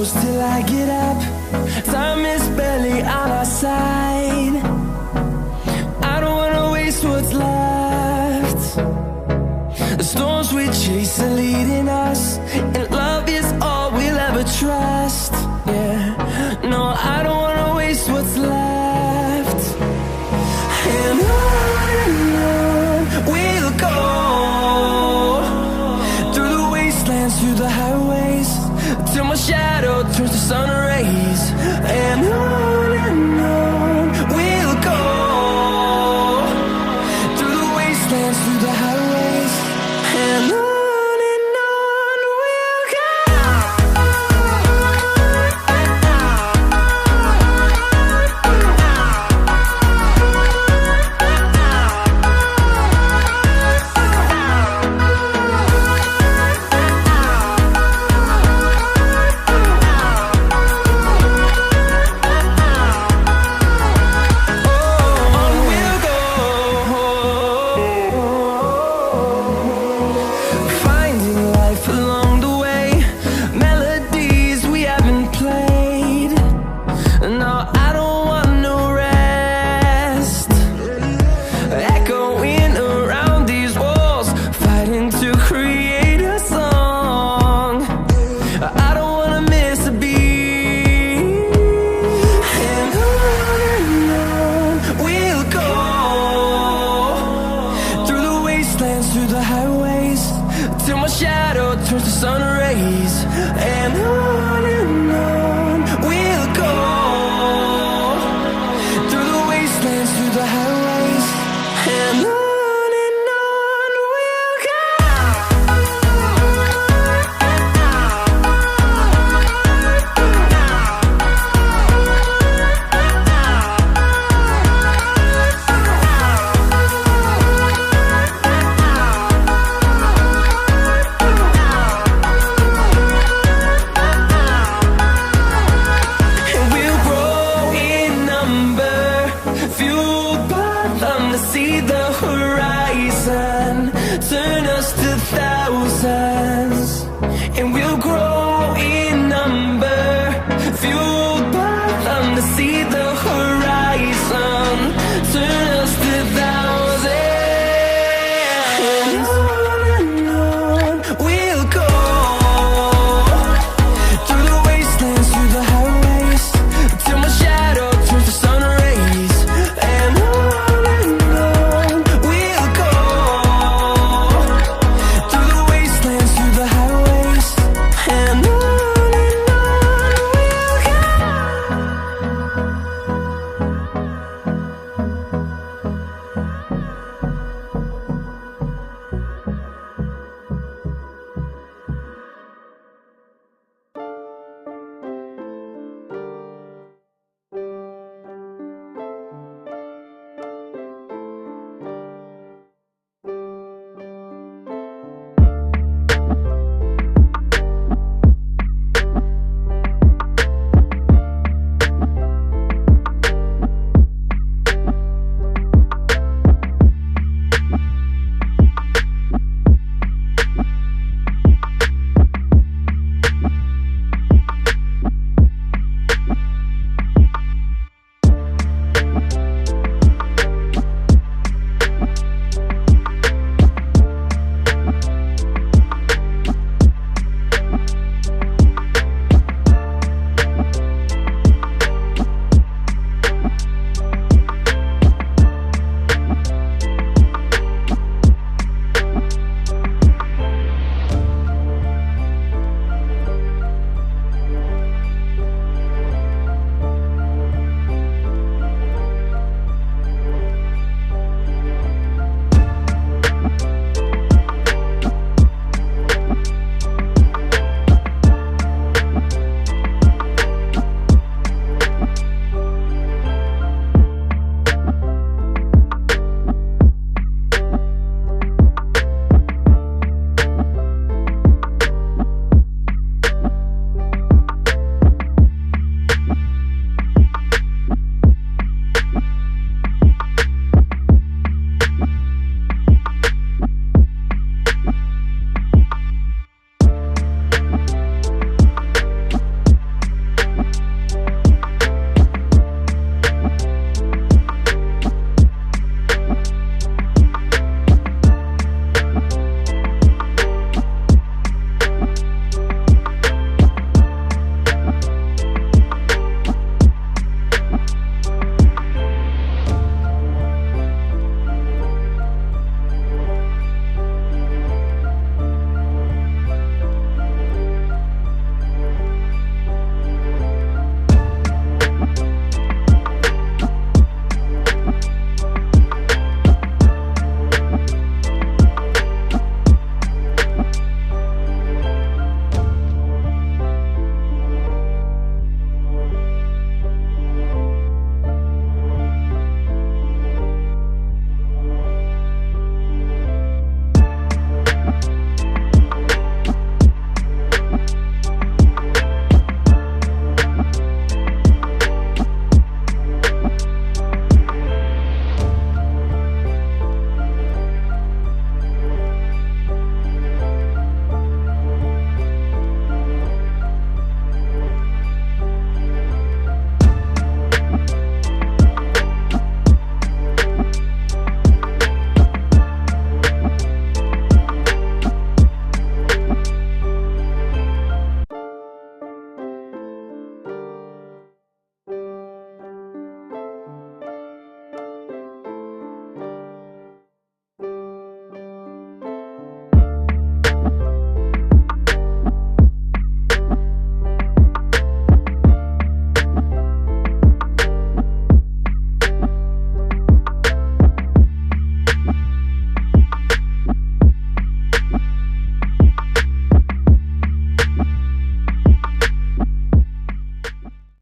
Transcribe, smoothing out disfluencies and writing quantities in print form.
close till I get up. Time is barely on our side. I don't wanna waste what's left. The storms we chase are leading us, and love is all we'll ever trust. Yeah, no, I don't wanna waste what's left. And on we'll go, through the wastelands, through the highways, till my shadow turns to sun rays. And on we'll go, through the wastelands, through the highways, and on we'll go. Through the highways, till my shadow turns to sun rays. And on we'll go, through the wastelands, through the highways, and on we'll go. See the horizon, turn us to thousands.